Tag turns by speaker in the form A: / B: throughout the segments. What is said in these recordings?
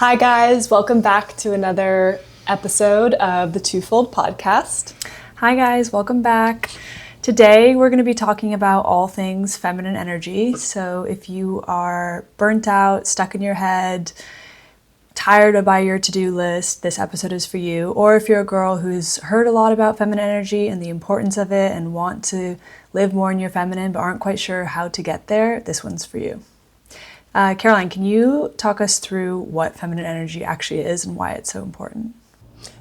A: Hi guys, welcome back to another episode of the Twofold Podcast.
B: Hi guys, welcome back. Today we're going to be talking about all things feminine energy. So if you are burnt out, stuck in your head, tired by your to-do list, this episode is for you. Or if you're a girl who's heard a lot about feminine energy and the importance of it and want to live more in your feminine but aren't quite sure how to get there, this one's for you. Caroline, can you talk us through what feminine energy actually is and why it's so important?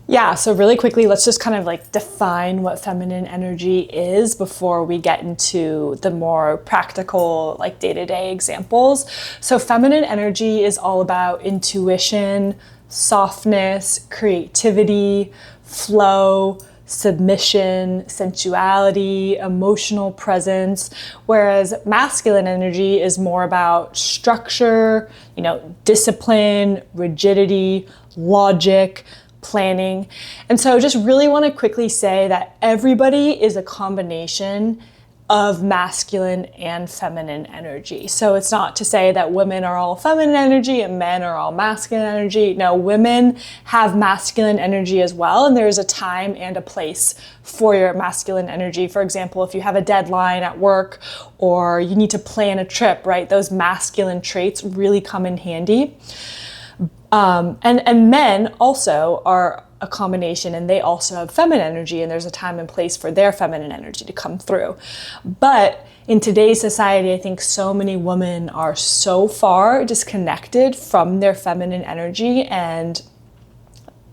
A: Yeah, so really quickly, let's just kind of define what feminine energy is before we get into the more practical, day-to-day examples. So feminine energy is all about intuition, softness, creativity, flow, submission, sensuality, emotional presence, whereas masculine energy is more about structure, discipline, rigidity, logic, planning. And so just really want to quickly say that everybody is a combination of masculine and feminine energy. So it's not to say that women are all feminine energy and men are all masculine energy. No, women have masculine energy as well, and there's a time and a place for your masculine energy. For example, if you have a deadline at work or you need to plan a trip, right? Those masculine traits really come in handy. And men also are a combination, and they also have feminine energy, and there's a time and place for their feminine energy to come through. But in today's society, I think so many women are so far disconnected from their feminine energy, and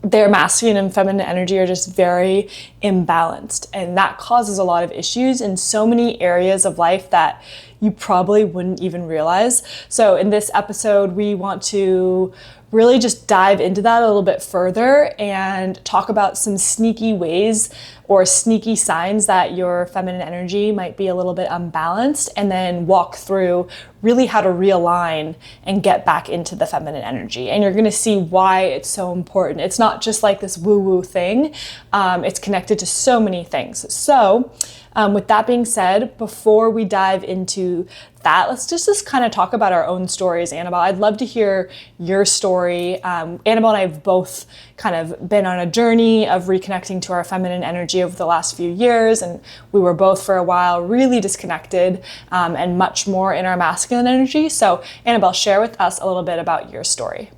A: their masculine and feminine energy are just very imbalanced. And that causes a lot of issues in so many areas of life that you probably wouldn't even realize. So in this episode, we want to really just dive into that a little bit further and talk about some sneaky ways or sneaky signs that your feminine energy might be a little bit unbalanced, and then walk through really how to realign and get back into the feminine energy. And you're going to see why it's so important. It's not just like this woo-woo thing. It's connected to so many things. So with that being said, before we dive into that, let's just kind of talk about our own stories. Annabelle, I'd love to hear your story. Annabelle and I have both kind of been on a journey of reconnecting to our feminine energy over the last few years, and we were both for a while really disconnected and much more in our masculine energy. So Annabelle, share with us a little bit about your story.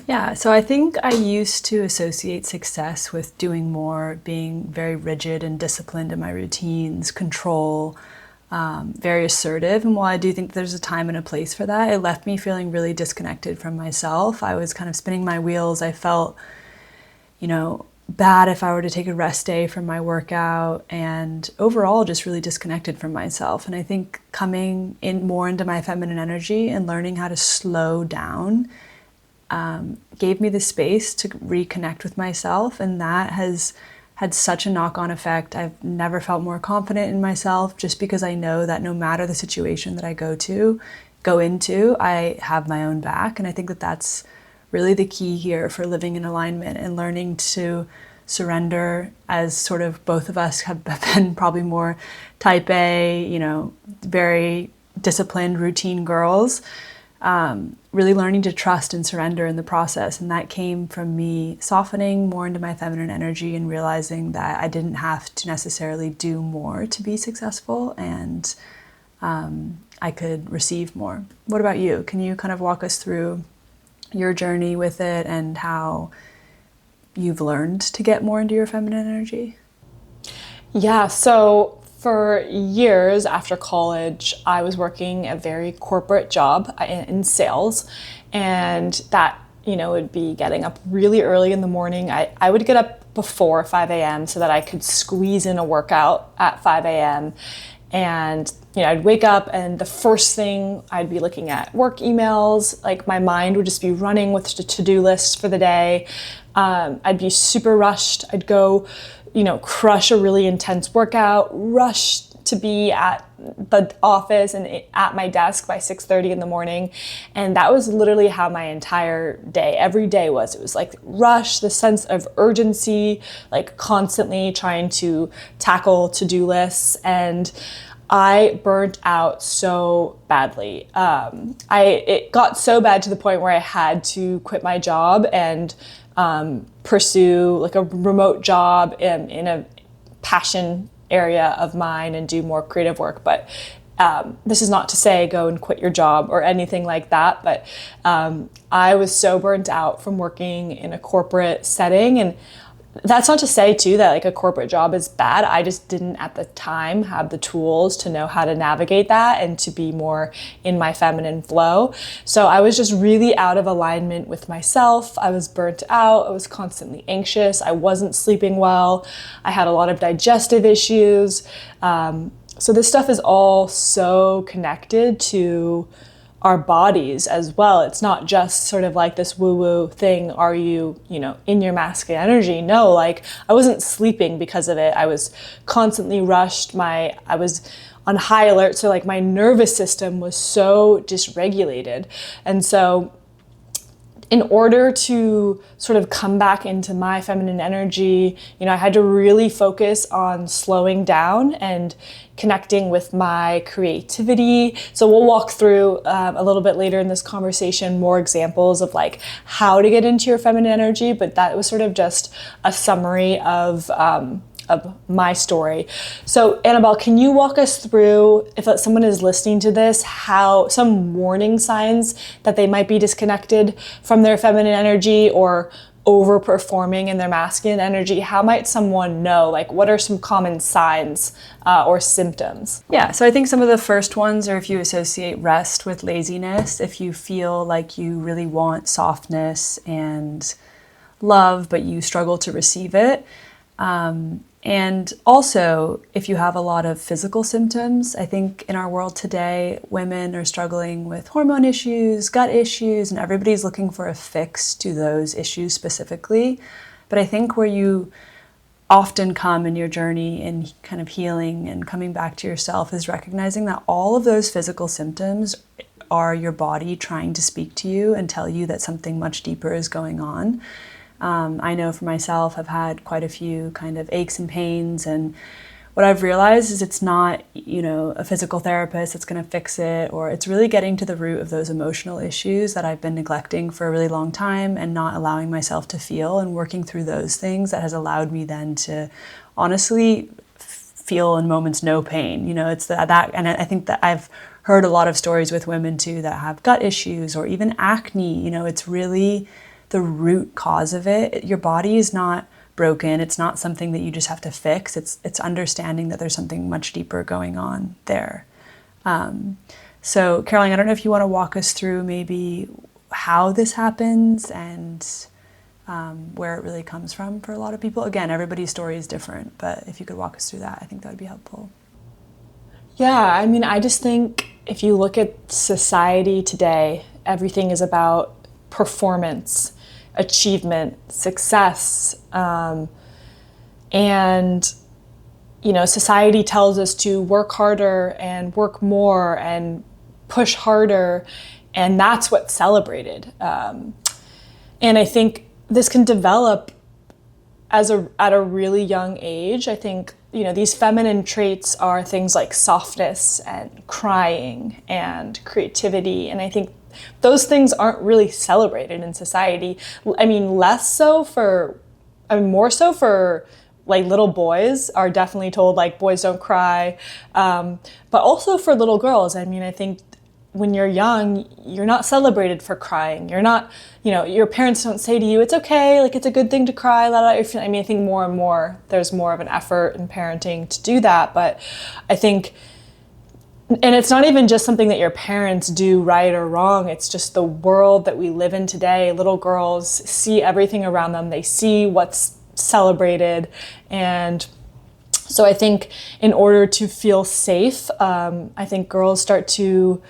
B: Yeah, so I think I used to associate success with doing more, being very rigid and disciplined in my routines, control, very assertive. And while I do think there's a time and a place for that, it left me feeling really disconnected from myself. I was kind of spinning my wheels. I felt, bad if I were to take a rest day from my workout, and overall just really disconnected from myself. And I think coming in more into my feminine energy and learning how to slow down gave me the space to reconnect with myself, and that has had such a knock-on effect. I've never felt more confident in myself, just because I know that no matter the situation that I go into, I have my own back. And I think that that's really the key here for living in alignment and learning to surrender, as sort of both of us have been probably more type A, very disciplined routine girls. Really learning to trust and surrender in the process. And that came from me softening more into my feminine energy and realizing that I didn't have to necessarily do more to be successful, and I could receive more. What about you? Can you kind of walk us through your journey with it and how you've learned to get more into your feminine energy?
A: Yeah, so for years after college, I was working a very corporate job in sales, and that, would be getting up really early in the morning. I would get up before 5 a.m. so that I could squeeze in a workout at 5 a.m. And, I'd wake up, and the first thing I'd be looking at work emails. My mind would just be running with the to-do list for the day. I'd be super rushed. I'd go crush a really intense workout, rush to be at the office and at my desk by 6:30 in the morning. And that was literally how my entire day, every day was. It was rush, the sense of urgency, constantly trying to tackle to-do lists. And I burnt out so badly. It got so bad to the point where I had to quit my job and pursue like a remote job in a passion area of mine and do more creative work. But this is not to say go and quit your job or anything like that, but I was so burnt out from working in a corporate setting. And that's not to say too that like a corporate job is bad. I just didn't at the time have the tools to know how to navigate that and to be more in my feminine flow. So I was just really out of alignment with myself. I was burnt out. I was constantly anxious. I wasn't sleeping well. I had a lot of digestive issues. So this stuff is all so connected to our bodies as well. It's not just sort of like this woo-woo thing, are you in your masculine energy? No, like I wasn't sleeping because of it. I was constantly rushed. I was on high alert, so like my nervous system was so dysregulated. And so in order to sort of come back into my feminine energy, I had to really focus on slowing down and connecting with my creativity. So we'll walk through a little bit later in this conversation more examples of like how to get into your feminine energy, but that was sort of just a summary of my story. So Annabelle, can you walk us through, if someone is listening to this, how some warning signs that they might be disconnected from their feminine energy or overperforming in their masculine energy? How might someone know? Like, what are some common signs or symptoms?
B: Yeah, so I think some of the first ones are if you associate rest with laziness, if you feel like you really want softness and love, but you struggle to receive it. And also, if you have a lot of physical symptoms, I think in our world today, women are struggling with hormone issues, gut issues, and everybody's looking for a fix to those issues specifically. But I think where you often come in your journey in kind of healing and coming back to yourself is recognizing that all of those physical symptoms are your body trying to speak to you and tell you that something much deeper is going on. I know for myself, I've had quite a few kind of aches and pains, and what I've realized is it's not, a physical therapist that's going to fix it, or it's really getting to the root of those emotional issues that I've been neglecting for a really long time and not allowing myself to feel, and working through those things that has allowed me then to honestly feel in moments no pain. It's that, and I think that I've heard a lot of stories with women too that have gut issues or even acne. It's really the root cause of it. Your body is not broken. It's not something that you just have to fix. It's understanding that there's something much deeper going on there. So Caroline, I don't know if you want to walk us through maybe how this happens and where it really comes from for a lot of people. Again, everybody's story is different, but if you could walk us through that, I think that would be helpful.
A: Yeah, I just think if you look at society today, everything is about performance, achievement, success, and society tells us to work harder and work more and push harder, and that's what's celebrated. And I think this can develop at a really young age. I think these feminine traits are things like softness and crying and creativity, and I think those things aren't really celebrated in society. More so for like little boys are definitely told like boys don't cry, but also for little girls. I think when you're young, you're not celebrated for crying. You're not, your parents don't say to you, it's okay, like it's a good thing to cry, let out your feelings. I think more and more there's more of an effort in parenting to do that, but I think. And it's not even just something that your parents do right or wrong. It's just the world that we live in today. Little girls see everything around them. They see what's celebrated. And so I think in order to feel safe, I think girls start to,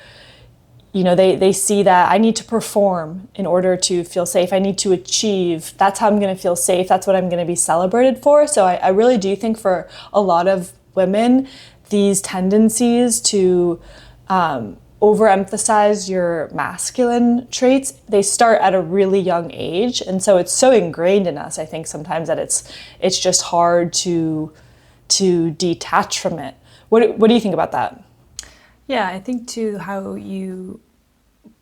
A: they see that I need to perform in order to feel safe. I need to achieve. That's how I'm going to feel safe. That's what I'm going to be celebrated for. So I really do think for a lot of women, these tendencies to overemphasize your masculine traits, they start at a really young age. And so it's so ingrained in us, I think sometimes that it's just hard to detach from it. What do you think about that?
B: Yeah, I think too how you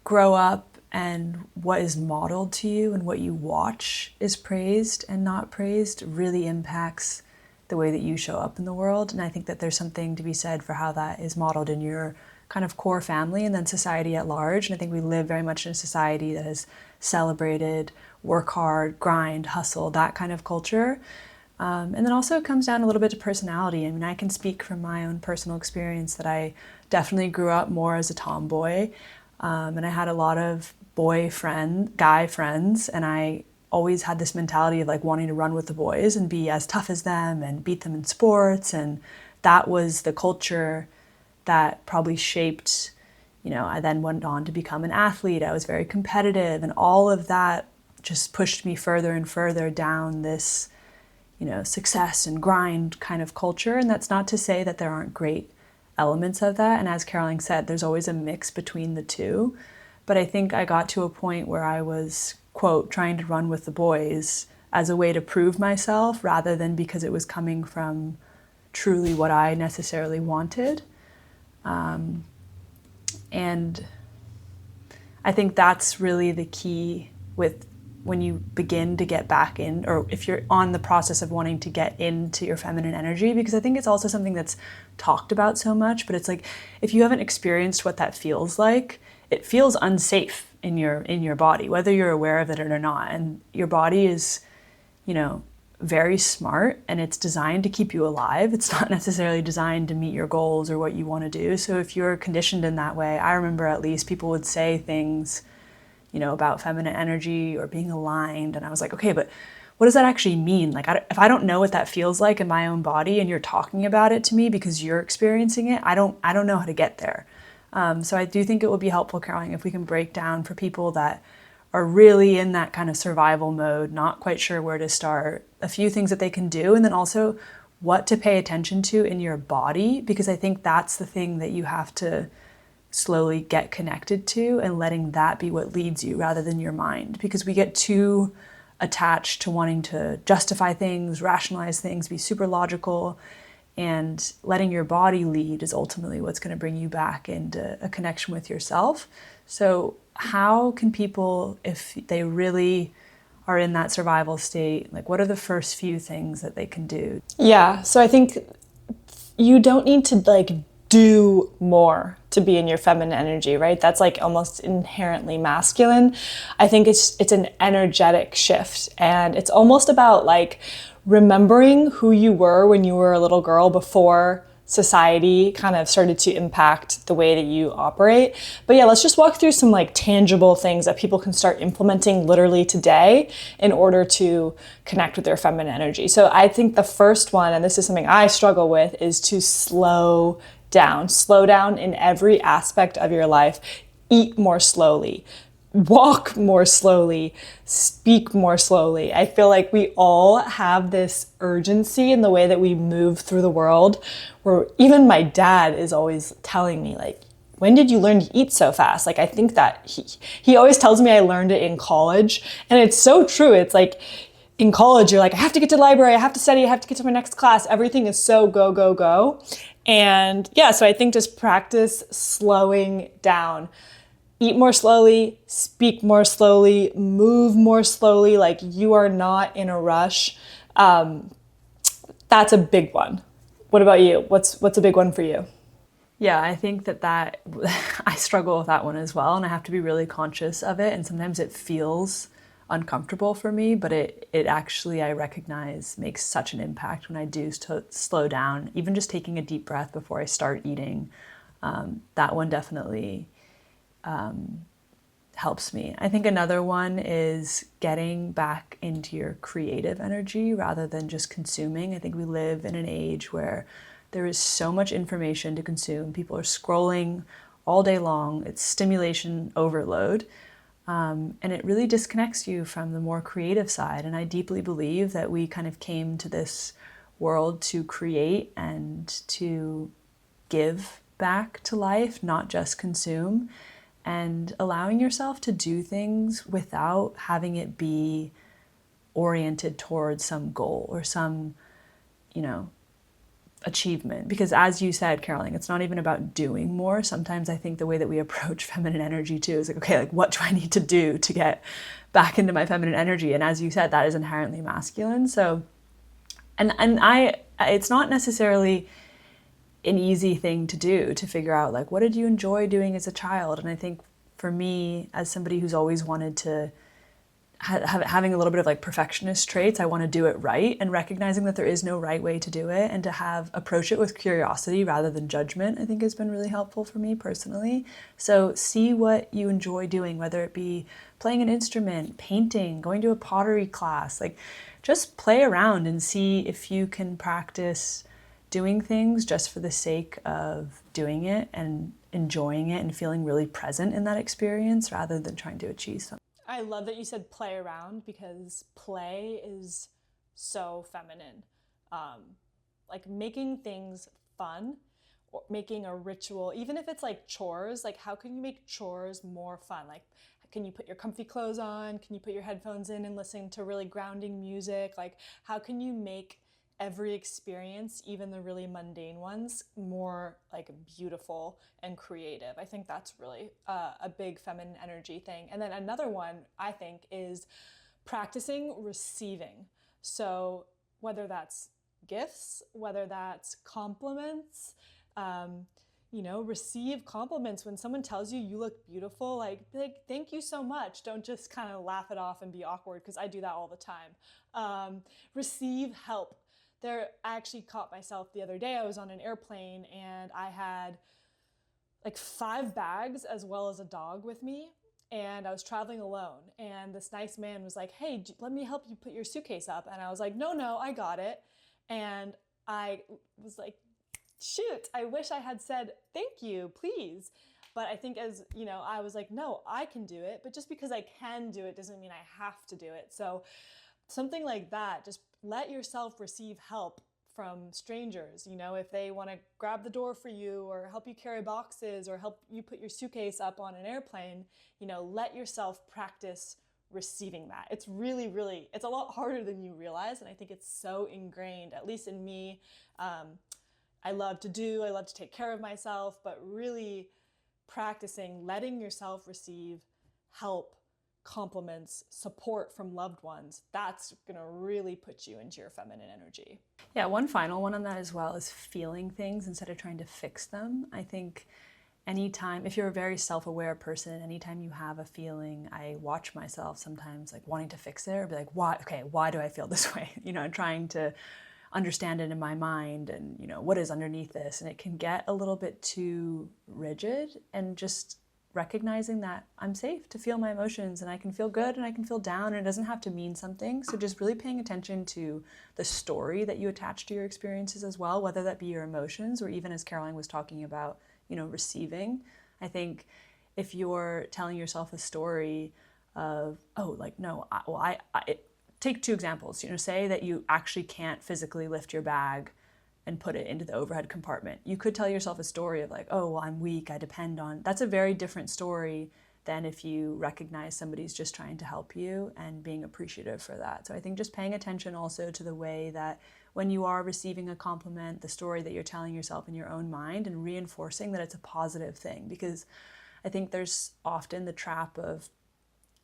B: grow up and what is modeled to you and what you watch is praised and not praised really impacts the way that you show up in the world. And I think that there's something to be said for how that is modeled in your kind of core family and then society at large. And I think we live very much in a society that has celebrated work hard, grind, hustle, that kind of culture. And then also it comes down a little bit to personality. I mean, I can speak from my own personal experience that I definitely grew up more as a tomboy. And I had a lot of guy friends, and I always had this mentality of like wanting to run with the boys and be as tough as them and beat them in sports. And that was the culture that probably shaped, I then went on to become an athlete. I was very competitive, and all of that just pushed me further and further down this, success and grind kind of culture. And that's not to say that there aren't great elements of that. And as Caroline said, there's always a mix between the two. But I think I got to a point where I was, quote, trying to run with the boys as a way to prove myself rather than because it was coming from truly what I necessarily wanted. And I think that's really the key with when you begin to get back in, or if you're on the process of wanting to get into your feminine energy, because I think it's also something that's talked about so much, but it's like, if you haven't experienced what that feels like, it feels unsafe in your body, whether you're aware of it or not. And your body is, very smart, and it's designed to keep you alive. It's not necessarily designed to meet your goals or what you want to do. So if you're conditioned in that way, I remember at least people would say things, about feminine energy or being aligned. And I was like, okay, but what does that actually mean? Like, if I don't know what that feels like in my own body and you're talking about it to me because you're experiencing it, I don't know how to get there. So I do think it would be helpful, Caroline, if we can break down for people that are really in that kind of survival mode, not quite sure where to start, a few things that they can do, and then also what to pay attention to in your body, because I think that's the thing that you have to slowly get connected to, and letting that be what leads you rather than your mind, because we get too attached to wanting to justify things, rationalize things, be super logical, and letting your body lead is ultimately what's going to bring you back into a connection with yourself. So how can people, if they really are in that survival state, like what are the first few things that they can do?
A: Yeah, so I think you don't need to like do more to be in your feminine energy, right? That's like almost inherently masculine. I think it's an energetic shift, and it's almost about like remembering who you were when you were a little girl before society kind of started to impact the way that you operate. But yeah, let's just walk through some like tangible things that people can start implementing literally today in order to connect with their feminine energy. So I think the first one, and this is something I struggle with, is to slow down. Slow down in every aspect of your life. Eat more slowly. Walk more slowly, speak more slowly. I feel like we all have this urgency in the way that we move through the world, where even my dad is always telling me like, when did you learn to eat so fast? Like, I think that he always tells me I learned it in college, and it's so true. It's like in college, you're like, I have to get to the library, I have to study, I have to get to my next class. Everything is so go, go, go. And yeah, so I think just practice slowing down. Eat more slowly, speak more slowly, move more slowly, like you are not in a rush. That's a big one. What about you? What's a big one for you?
B: Yeah, I think that I struggle with that one as well, and I have to be really conscious of it. And sometimes it feels uncomfortable for me, but it actually, I recognize, makes such an impact when I do slow down. Even just taking a deep breath before I start eating, that one definitely helps me. I think another one is getting back into your creative energy rather than just consuming. I think we live in an age where there is so much information to consume. People are scrolling all day long. It's stimulation overload. And it really disconnects you from the more creative side. And I deeply believe that we kind of came to this world to create and to give back to life, not just consume. And allowing yourself to do things without having it be oriented towards some goal or some, achievement. Because as you said, Caroline, it's not even about doing more. Sometimes I think the way that we approach feminine energy too is like, okay, like what do I need to do to get back into my feminine energy? And as you said, that is inherently masculine. So, it's not necessarily an easy thing to do, to figure out like, what did you enjoy doing as a child? And I think for me, as somebody who's always wanted to having a little bit of like perfectionist traits, I want to do it right, and recognizing that there is no right way to do it, and to approach it with curiosity rather than judgment, I think has been really helpful for me personally. So see what you enjoy doing, whether it be playing an instrument, painting, going to a pottery class, like just play around and see if you can practice doing things just for the sake of doing it and enjoying it and feeling really present in that experience rather than trying to achieve something.
A: I love that you said play around, because play is so feminine. Like making things fun, or making a ritual, even if it's like chores, like how can you make chores more fun? Like, can you put your comfy clothes on? Can you put your headphones in and listen to really grounding music? Like, how can you make every experience, even the really mundane ones, more like beautiful and creative? I think that's really a big feminine energy thing. And then another one I think is practicing receiving. So whether that's gifts, whether that's compliments, receive compliments. When someone tells you you look beautiful, like, be like, thank you so much. Don't just kind of laugh it off and be awkward, because I do that all the time. Receive help. I actually caught myself the other day. I was on an airplane and I had like 5 bags as well as a dog with me. And I was traveling alone. And this nice man was like, hey, let me help you put your suitcase up. And I was like, no, I got it. And I was like, shoot, I wish I had said, thank you, please. But I think I was like, no, I can do it. But just because I can do it doesn't mean I have to do it. So something like that, just let yourself receive help from strangers. If they want to grab the door for you or help you carry boxes or help you put your suitcase up on an airplane, let yourself practice receiving that. It's really, really, it's a lot harder than you realize. And I think it's so ingrained, at least in me. I love to take care of myself, but really practicing letting yourself receive help, compliments, support from loved ones, that's going to really put you into your feminine energy.
B: Yeah, one final one on that as well is feeling things instead of trying to fix them. I think anytime, if you're a very self-aware person, anytime you have a feeling, I watch myself sometimes like wanting to fix it or be like, why do I feel this way? And trying to understand it in my mind and, what is underneath this? And it can get a little bit too rigid, and just recognizing that I'm safe to feel my emotions, and I can feel good and I can feel down, and it doesn't have to mean something. So just really paying attention to the story that you attach to your experiences as well, whether that be your emotions or even, as Caroline was talking about, receiving. I think if you're telling yourself a story of, take 2 examples, say that you actually can't physically lift your bag and put it into the overhead compartment. You could tell yourself a story of like, oh, well, I'm weak, I depend on. That's a very different story than if you recognize somebody's just trying to help you and being appreciative for that. So I think just paying attention also to the way that when you are receiving a compliment, the story that you're telling yourself in your own mind, and reinforcing that it's a positive thing. Because I think there's often the trap of,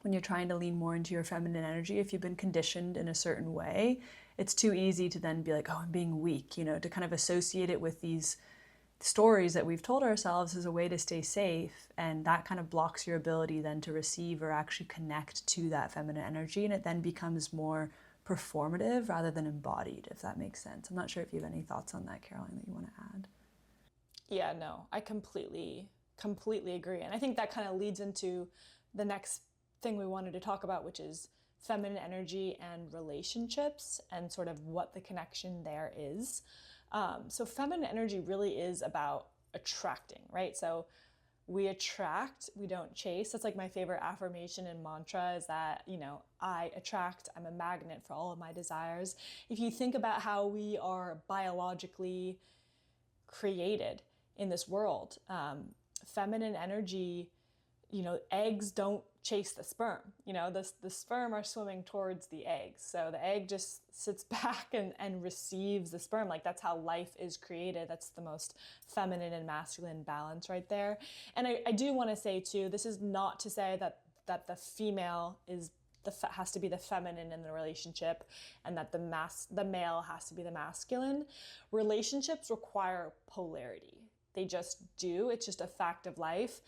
B: when you're trying to lean more into your feminine energy, if you've been conditioned in a certain way, it's too easy to then be like, oh, I'm being weak, to kind of associate it with these stories that we've told ourselves as a way to stay safe. And that kind of blocks your ability then to receive or actually connect to that feminine energy. And it then becomes more performative rather than embodied, if that makes sense. I'm not sure if you have any thoughts on that, Caroline, that you want to add.
A: Yeah, no, I completely agree. And I think that kind of leads into the next thing we wanted to talk about, which is feminine energy and relationships, and sort of what the connection there is. So feminine energy really is about attracting, right? So we attract, we don't chase. That's like my favorite affirmation and mantra, is that, I attract, I'm a magnet for all of my desires. If you think about how we are biologically created in this world, feminine energy, eggs don't chase the sperm. The sperm are swimming towards the eggs. So the egg just sits back and receives the sperm. Like, that's how life is created. That's the most feminine and masculine balance right there. And I do want to say too, this is not to say that the female has to be the feminine in the relationship, and that the male has to be the masculine. Relationships require polarity. They just do. It's just a fact of life.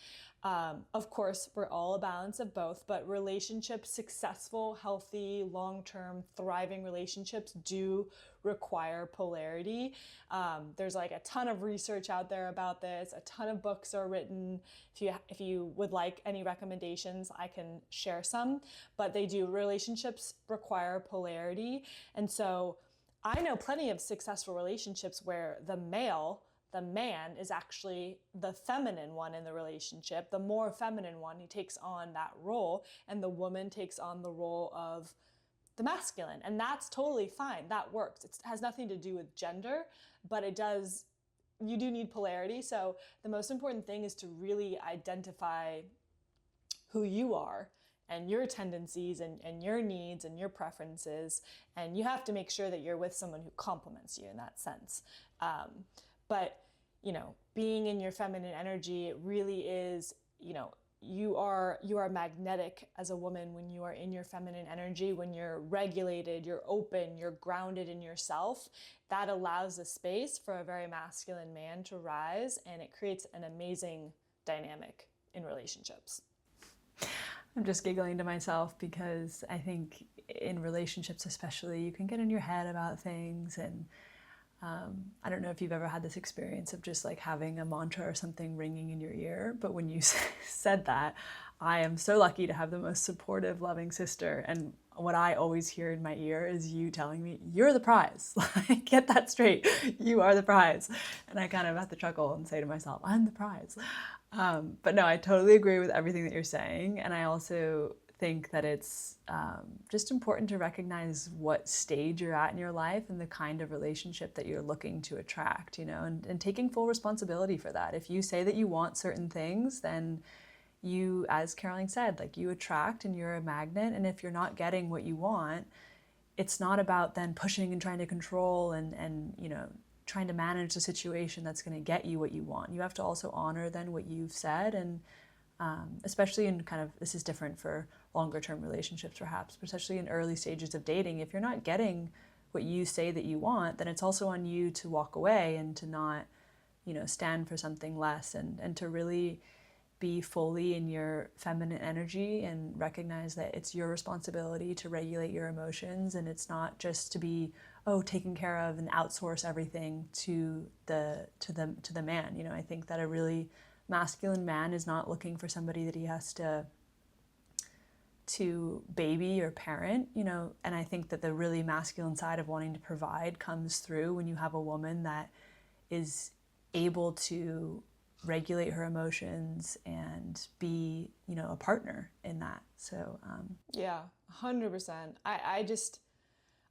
A: Of course, we're all a balance of both, but relationships, successful, healthy, long-term, thriving relationships do require polarity. There's like a ton of research out there about this. A ton of books are written. If you would like any recommendations, I can share some, but they do. Relationships require polarity. And so I know plenty of successful relationships where the man is actually the feminine one in the relationship, the more feminine one. He takes on that role, and the woman takes on the role of the masculine. And that's totally fine. That works. It has nothing to do with gender, but you do need polarity. So the most important thing is to really identify who you are and your tendencies and your needs and your preferences. And you have to make sure that you're with someone who complements you in that sense. But, being in your feminine energy, it really is, you are magnetic as a woman when you are in your feminine energy, when you're regulated, you're open, you're grounded in yourself. That allows a space for a very masculine man to rise, and it creates an amazing dynamic in relationships.
B: I'm just giggling to myself because I think in relationships especially, you can get in your head about things, and I don't know if you've ever had this experience of just like having a mantra or something ringing in your ear, but when you said that, I am so lucky to have the most supportive, loving sister. And what I always hear in my ear is you telling me, you're the prize. Like, get that straight. You are the prize. And I kind of have to chuckle and say to myself, I'm the prize. But no, I totally agree with everything that you're saying. And I also think that it's just important to recognize what stage you're at in your life and the kind of relationship that you're looking to attract, and taking full responsibility for that. If you say that you want certain things, then you, as Caroline said, like, you attract and you're a magnet. And if you're not getting what you want, it's not about then pushing and trying to control and trying to manage the situation that's going to get you what you want. You have to also honor then what you've said, and especially in kind of, this is different for longer term relationships perhaps, but especially in early stages of dating, if you're not getting what you say that you want, then it's also on you to walk away and to not, stand for something less, and to really be fully in your feminine energy and recognize that it's your responsibility to regulate your emotions, and it's not just to be taken care of and outsource everything to the man. I think that a really masculine man is not looking for somebody that he has to baby or parent, and I think that the really masculine side of wanting to provide comes through when you have a woman that is able to regulate her emotions and be, a partner in that. So
A: yeah, 100%.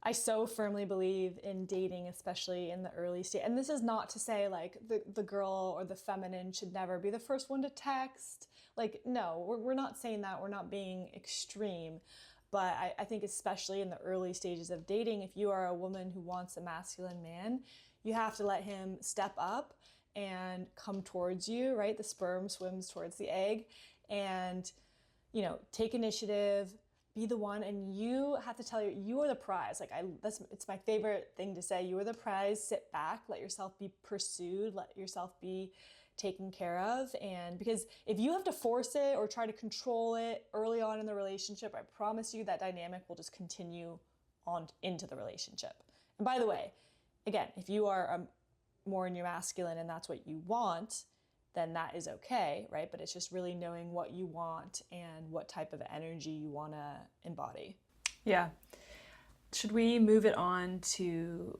A: I so firmly believe in dating, especially in the early stage. And this is not to say like the girl or the feminine should never be the first one to text. Like, no, we're not saying that. We're not being extreme. But I think especially in the early stages of dating, if you are a woman who wants a masculine man, you have to let him step up and come towards you, right? The sperm swims towards the egg, and, take initiative, be the one, and you have to tell you are the prize. Like, it's my favorite thing to say. You are the prize. Sit back, let yourself be pursued, let yourself be taken care of. And because if you have to force it or try to control it early on in the relationship, I promise you that dynamic will just continue on into the relationship. And by the way, again, if you are more in your masculine and that's what you want, then that is okay, right? But it's just really knowing what you want and what type of energy you want to embody.
B: Yeah. Should we move it on to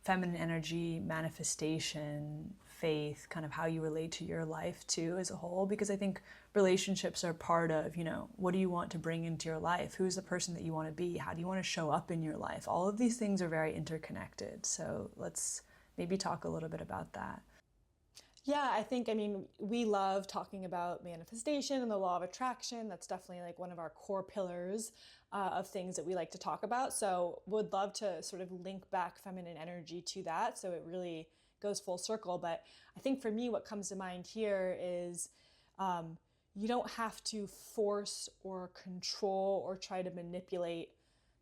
B: feminine energy, manifestation, faith, kind of how you relate to your life too as a whole? Because I think relationships are part of, what do you want to bring into your life? Who's the person that you want to be? How do you want to show up in your life? All of these things are very interconnected. So let's maybe talk a little bit about that.
A: Yeah, I think, I mean, we love talking about manifestation and the law of attraction. That's definitely like one of our core pillars of things that we like to talk about. So would love to sort of link back feminine energy to that. So it really goes full circle. But I think for me, what comes to mind here is you don't have to force or control or try to manipulate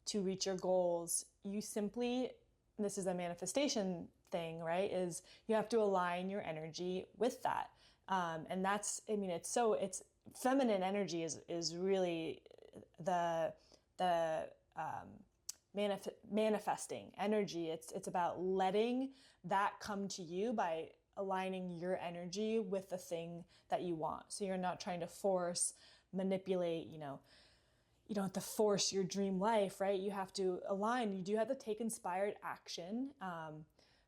A: to reach your goals. You simply, this is a manifestation thing, right? Is you have to align your energy with that. And that's, I mean, it's feminine energy is really the manifesting energy. It's about letting that come to you by aligning your energy with the thing that you want. So you're not trying to force, manipulate, you don't have to force your dream life, right? You have to align. You do have to take inspired action.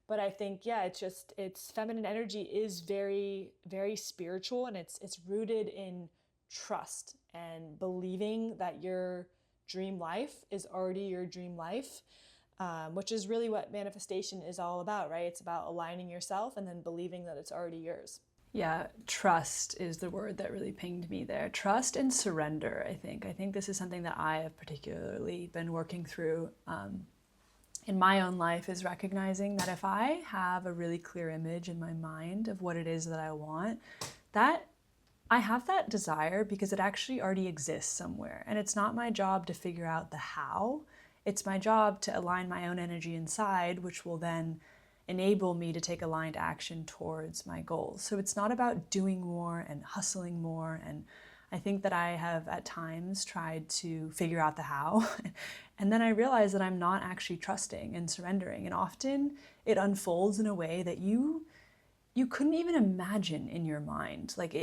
A: But I think, yeah, it's feminine energy is very, very spiritual, and it's rooted in trust and believing that your dream life is already your dream life, which is really what manifestation is all about, right? It's about aligning yourself and then believing that it's already yours.
B: Yeah, trust is the word that really pinged me there. Trust and surrender, I think. I think this is something that I have particularly been working through in my own life, is recognizing that if I have a really clear image in my mind of what it is that I want, that I have that desire because it actually already exists somewhere. And it's not my job to figure out the how. It's my job to align my own energy inside, which will then enable me to take aligned action towards my goals. So it's not about doing more and hustling more. And I think that I have at times tried to figure out the how. And then I realize that I'm not actually trusting and surrendering. And often it unfolds in a way that you couldn't even imagine in your mind. Like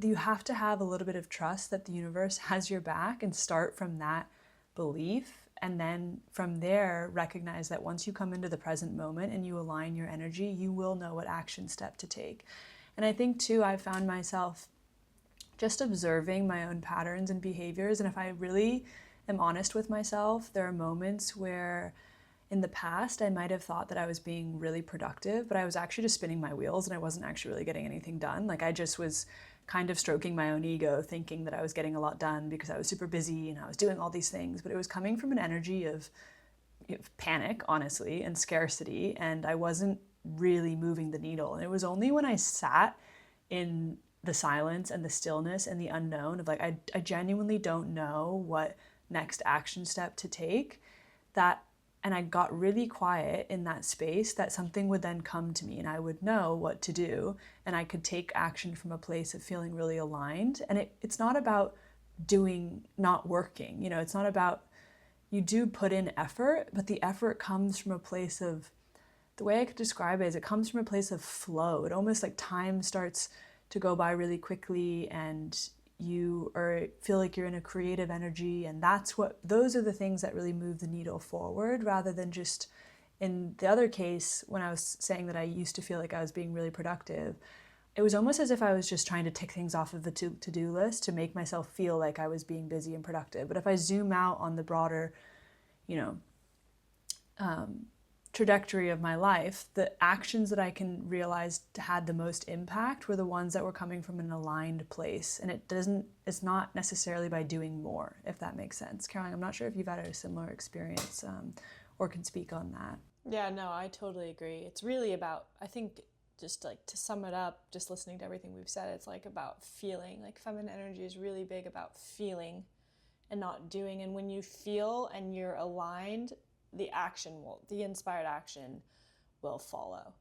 B: you have to have a little bit of trust that the universe has your back and start from that belief. And then from there, recognize that once you come into the present moment and you align your energy, you will know what action step to take. And I think too, I found myself just observing my own patterns and behaviors. And if I really am honest with myself, there are moments where in the past, I might have thought that I was being really productive, but I was actually just spinning my wheels and I wasn't actually really getting anything done. Like I just was kind of stroking my own ego, thinking that I was getting a lot done because I was super busy and I was doing all these things, but it was coming from an energy of panic, honestly, and scarcity, and I wasn't really moving the needle. And it was only when I sat in the silence and the stillness and the unknown of like, I genuinely don't know what next action step to take, that and I got really quiet in that space, that something would then come to me and I would know what to do and I could take action from a place of feeling really aligned. And it's not about doing, not working, it's not about, you do put in effort, but the effort comes from a place of, the way I could describe it is it comes from a place of flow. It almost like time starts to go by really quickly and you feel like you're in a creative energy, and those are the things that really move the needle forward, rather than just in the other case, when I was saying that I used to feel like I was being really productive, it was almost as if I was just trying to tick things off of the to-do list to make myself feel like I was being busy and productive. But if I zoom out on the broader, trajectory of my life, the actions that I can realize had the most impact were the ones that were coming from an aligned place. And it's not necessarily by doing more, if that makes sense. Caroline, I'm not sure if you've had a similar experience or can speak on that.
A: Yeah, no, I totally agree. It's really about, I think, just like to sum it up, just listening to everything we've said, it's like about feeling. Like feminine energy is really big about feeling and not doing. And when you feel and you're aligned, the inspired action will follow.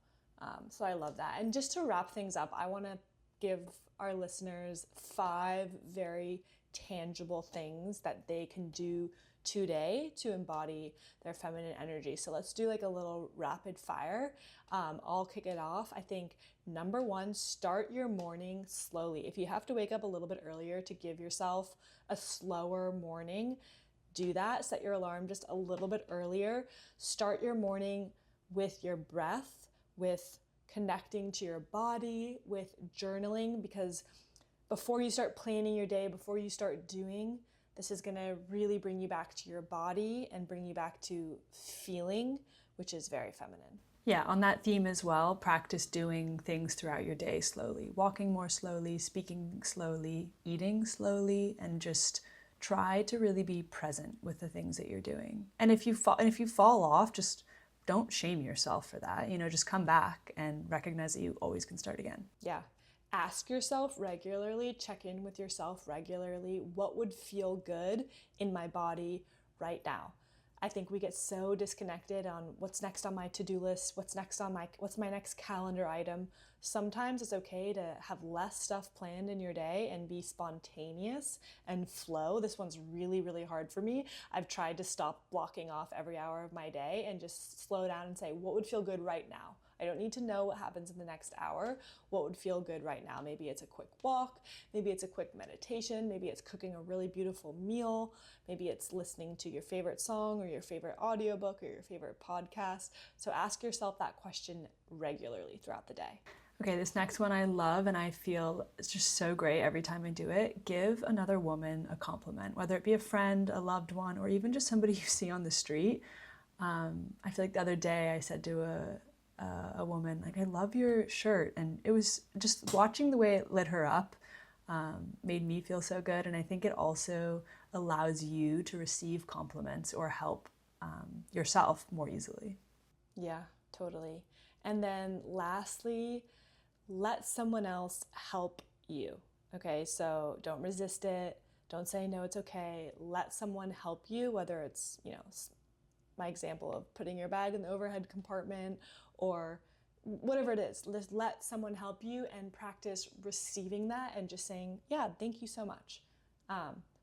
A: So I love that. And just to wrap things up, I want to give our listeners 5 very tangible things that they can do today to embody their feminine energy. So let's do like a little rapid fire. I'll kick it off. I think number 1, start your morning slowly. If you have to wake up a little bit earlier to give yourself a slower morning, do that. Set your alarm just a little bit earlier. Start your morning with your breath, with connecting to your body, with journaling, because before you start planning your day, before you start doing, this is going to really bring you back to your body and bring you back to feeling, which is very feminine.
B: Yeah, on that theme as well, practice doing things throughout your day slowly, walking more slowly, speaking slowly, eating slowly, and just try to really be present with the things that you're doing. And if you fall off, just don't shame yourself for that. Just come back and recognize that you always can start again.
A: Yeah. Ask yourself regularly, check in with yourself regularly, what would feel good in my body right now? I think we get so disconnected on what's next on my to-do list, what's my next calendar item. Sometimes it's okay to have less stuff planned in your day and be spontaneous and flow. This one's really, really hard for me. I've tried to stop blocking off every hour of my day and just slow down and say, what would feel good right now? I don't need to know what happens in the next hour. What would feel good right now? Maybe it's a quick walk. Maybe it's a quick meditation. Maybe it's cooking a really beautiful meal. Maybe it's listening to your favorite song or your favorite audiobook or your favorite podcast. So ask yourself that question regularly throughout the day.
B: Okay, this next one I love and I feel it's just so great every time I do it. Give another woman a compliment, whether it be a friend, a loved one, or even just somebody you see on the street. I feel like the other day I said to a woman, like, I love your shirt. And it was just watching the way it lit her up made me feel so good. And I think it also allows you to receive compliments or help yourself more easily.
A: Yeah, totally. And then lastly, let someone else help you. Okay, so don't resist it. Don't say, no, it's okay. Let someone help you, whether it's, my example of putting your bag in the overhead compartment or whatever it is. Just let someone help you and practice receiving that and just saying, yeah, thank you so much.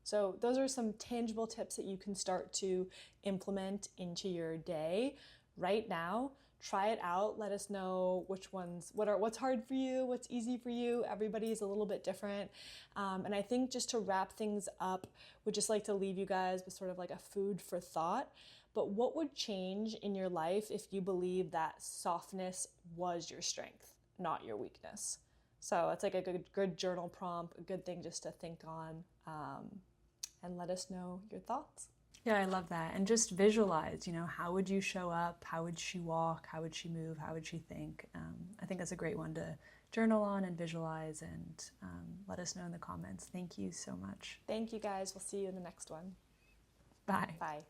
A: So those are some tangible tips that you can start to implement into your day right now. Try it out. Let us know what's hard for you, what's easy for you. Everybody's a little bit different. And I think just to wrap things up, would just like to leave you guys with sort of like a food for thought. But what would change in your life if you believe that softness was your strength, not your weakness? So it's like a good journal prompt, a good thing just to think on, and let us know your thoughts.
B: Yeah, I love that. And just visualize, how would you show up? How would she walk? How would she move? How would she think? I think that's a great one to journal on and visualize, and let us know in the comments. Thank you so much.
A: Thank you guys. We'll see you in the next one.
B: Bye.
A: Bye.